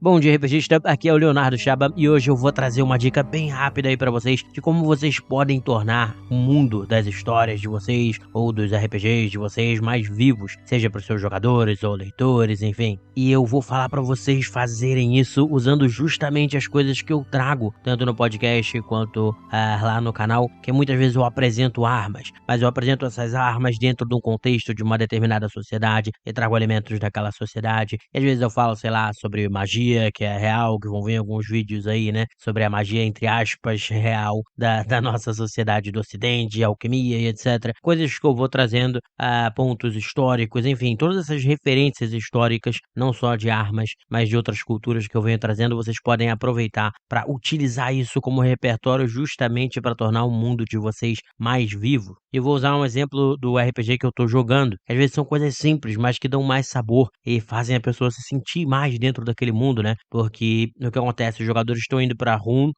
Bom dia, RPGista, aqui é o Leonardo Chaba e hoje eu vou trazer uma dica bem rápida aí pra vocês de como vocês podem tornar o mundo das histórias de vocês ou dos RPGs de vocês mais vivos, seja para os seus jogadores ou leitores, enfim. E eu vou falar pra vocês fazerem isso usando justamente as coisas que eu trago, tanto no podcast quanto lá no canal, que muitas vezes eu apresento armas, mas eu apresento essas armas dentro de um contexto de uma determinada sociedade e trago elementos daquela sociedade. E às vezes eu falo, sei lá, sobre magia, que é real, que vão ver alguns vídeos aí, né, sobre a magia, entre aspas, real da nossa sociedade do ocidente, alquimia e etc. Coisas que eu vou trazendo a pontos históricos, enfim, todas essas referências históricas, não só de armas, mas de outras culturas que eu venho trazendo, vocês podem aproveitar para utilizar isso como repertório justamente para tornar o mundo de vocês mais vivo. Eu vou usar um exemplo do RPG que eu tô jogando. Às vezes são coisas simples, mas que dão mais sabor e fazem a pessoa se sentir mais dentro daquele mundo, né? Porque o que acontece? Os jogadores estão indo pra Run,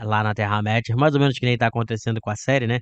lá na Terra-média, mais ou menos que nem tá acontecendo com a série, né?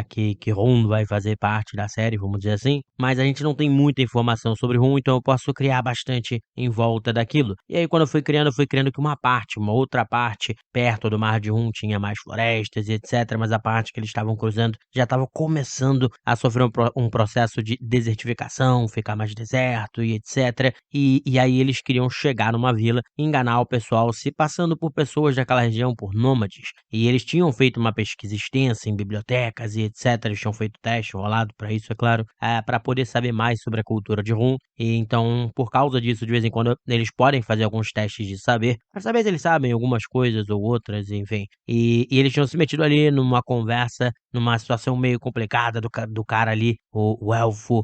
Que Run vai fazer parte da série, vamos dizer assim. Mas a gente não tem muita informação sobre Run, então eu posso criar bastante em volta daquilo. E aí, quando eu fui criando que uma outra parte, perto do Mar de Run, tinha mais florestas e etc. Mas a parte que eles estavam cruzando já estava começando a sofrer um processo de desertificação, ficar mais deserto e etc. E aí eles queriam chegar numa vila, enganar o pessoal, se passando por pessoas daquela região, por nômades. E eles tinham feito uma pesquisa extensa em bibliotecas e etc. Eles tinham feito teste rolado para isso, é claro, para poder saber mais sobre a cultura de Rum. E então, por causa disso, de vez em quando, eles podem fazer alguns testes de saber, para saber se eles sabem algumas coisas ou outras, enfim. E eles tinham se metido ali numa conversa, numa situação meio complicada do cara ali, o elfo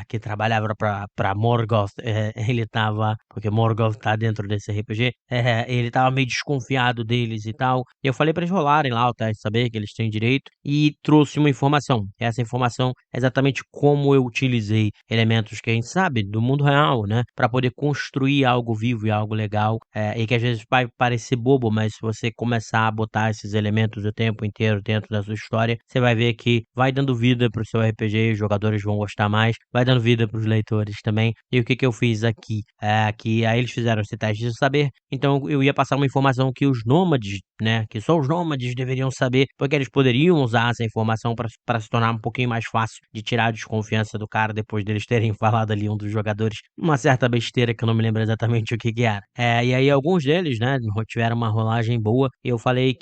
que trabalhava pra Morgoth, ele tava, porque Morgoth tá dentro desse RPG, ele tava meio desconfiado deles e tal, e eu falei pra eles rolarem lá o teste, saber que eles têm direito, e trouxe uma informação. Essa informação é exatamente como eu utilizei elementos que a gente sabe do mundo real, né, pra poder construir algo vivo e algo legal, e que às vezes vai parecer bobo, mas se você começar a botar esses elementos o tempo inteiro dentro da sua história, você vai ver que vai dando vida pro seu RPG, os jogadores vão gostar mais, vai dando vida pros leitores também. E o que que eu fiz aqui? Que aí eles fizeram esse teste de saber, então eu ia passar uma informação que os nômades, né, que só os nômades deveriam saber, porque eles poderiam usar essa informação para se tornar um pouquinho mais fácil de tirar a desconfiança do cara depois deles terem falado ali, um dos jogadores, uma certa besteira que eu não me lembro exatamente o que que era. E aí alguns deles, né, tiveram uma rolagem boa, eu falei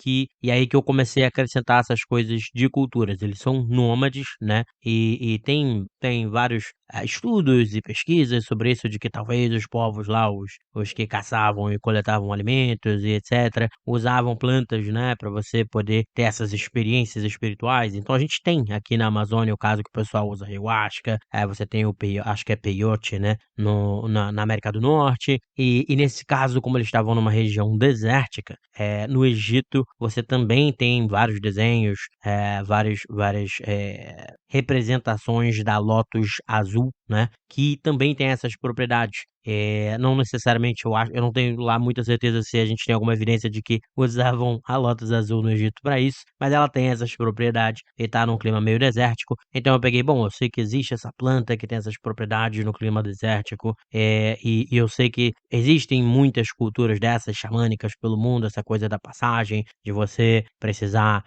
e aí que eu comecei a acrescentar essas coisas de culturas. Eles são nômades, né, e tem vários estudos e pesquisas sobre isso, de que talvez os povos lá, os que caçavam e coletavam alimentos e etc, usavam plantas, né, para você poder ter essas experiências espirituais. Então a gente tem aqui na Amazônia o caso que o pessoal usa ayahuasca, você tem acho que é peyote, né, na América do Norte, e nesse caso, como eles estavam numa região desértica, no Egito você também tem vários desenhos, várias representações da lótus azul, né, que também tem essas propriedades. Não necessariamente eu não tenho lá muita certeza se a gente tem alguma evidência de que usavam a lótus azul no Egito para isso, mas ela tem essas propriedades e tá num clima meio desértico. Então eu peguei, bom, eu sei que existe essa planta que tem essas propriedades no clima desértico, e eu sei que existem muitas culturas dessas xamânicas pelo mundo, essa coisa da passagem, de você precisar,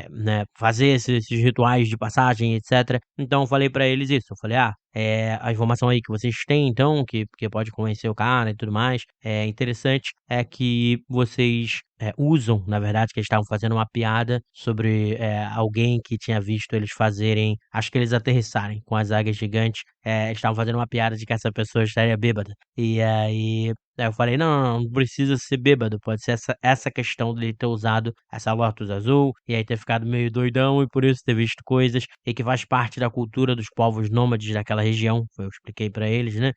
né, fazer esses rituais de passagem, etc. Então eu falei para eles isso, eu falei: a informação aí que vocês têm então, que pode convencer o cara e tudo mais, é interessante, é que vocês, usam, na verdade, que eles estavam fazendo uma piada sobre, alguém que tinha visto eles fazerem, acho que eles aterrissarem com as águias gigantes, eles estavam fazendo uma piada de que essa pessoa estaria bêbada. E aí eu falei: "Não, não, não precisa ser bêbado, pode ser essa questão dele ter usado essa lótus azul, e aí ter ficado meio doidão e por isso ter visto coisas, e que faz parte da cultura dos povos nômades daquela região", eu expliquei pra eles, né,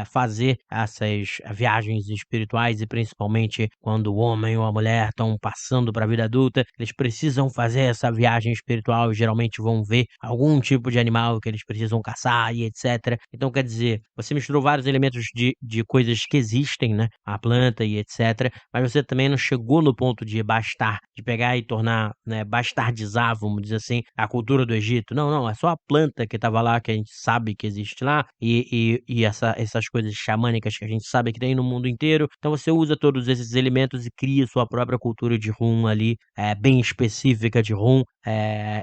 fazer essas viagens espirituais e principalmente quando o homem ou a mulher estão passando pra vida adulta, eles precisam fazer essa viagem espiritual e geralmente vão ver algum tipo de animal que eles precisam caçar e etc. Então quer dizer, você misturou vários elementos de coisas que existem existem, né, a planta e etcétera, mas você também não chegou no ponto de bastar, de pegar e tornar, né, bastardizar, vamos dizer assim, a cultura do Egito. Não, não, é só a planta que estava lá, que a gente sabe que existe lá, e essas coisas xamânicas que a gente sabe que tem no mundo inteiro. Então você usa todos esses elementos e cria sua própria cultura de rum ali, bem específica de rum,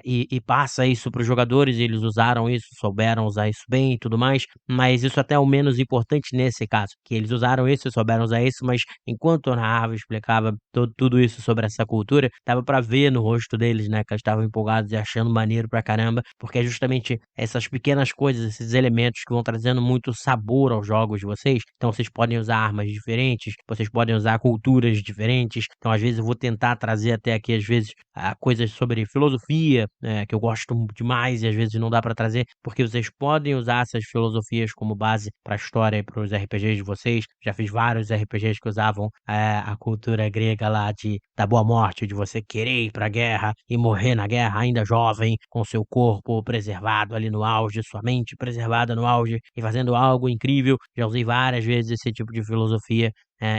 e passa isso para os jogadores, e eles usaram isso, souberam usar isso bem e tudo mais, mas isso até é o menos importante nesse caso, que eles usaram isso e souberam usar isso, mas enquanto eu narrava, explicava tudo isso sobre essa cultura, dava pra ver no rosto deles, né, que eles estavam empolgados e achando maneiro pra caramba, porque é justamente essas pequenas coisas, esses elementos que vão trazendo muito sabor aos jogos de vocês. Então vocês podem usar armas diferentes, vocês podem usar culturas diferentes. Então às vezes eu vou tentar trazer até aqui, às vezes, coisas sobre filosofia, que eu gosto demais e às vezes não dá pra trazer, porque vocês podem usar essas filosofias como base pra história e pros RPGs de vocês. Já fiz vários RPGs que usavam a cultura grega lá da boa morte, de você querer ir pra guerra e morrer na guerra ainda jovem, com seu corpo preservado ali no auge, sua mente preservada no auge e fazendo algo incrível. Já usei várias vezes esse tipo de filosofia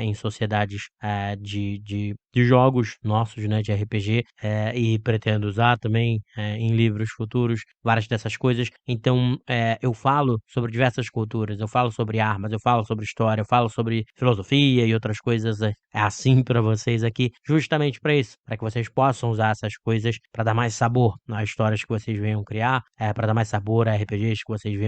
em sociedades de jogos nossos, né, de RPG, e pretendo usar também em livros futuros, várias dessas coisas. Então, eu falo sobre diversas culturas, eu falo sobre armas, eu falo sobre história, eu falo sobre filosofia e outras coisas assim para vocês aqui, justamente para isso, para que vocês possam usar essas coisas para dar mais sabor nas histórias que vocês venham criar, para dar mais sabor a RPGs que vocês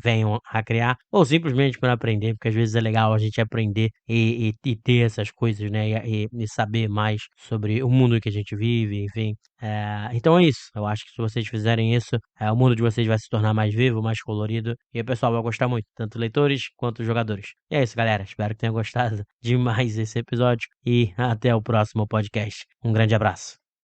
venham a criar, ou simplesmente para aprender, porque às vezes é legal a gente aprender e ter essas coisas, né, e saber mais sobre o mundo que a gente vive, enfim. Então é isso, eu acho que se vocês fizerem isso, o mundo de vocês vai se tornar mais vivo, mais colorido, e o pessoal vai gostar muito, tanto leitores quanto jogadores. E é isso, galera, espero que tenham gostado demais desse episódio, e até o próximo podcast. Um grande abraço.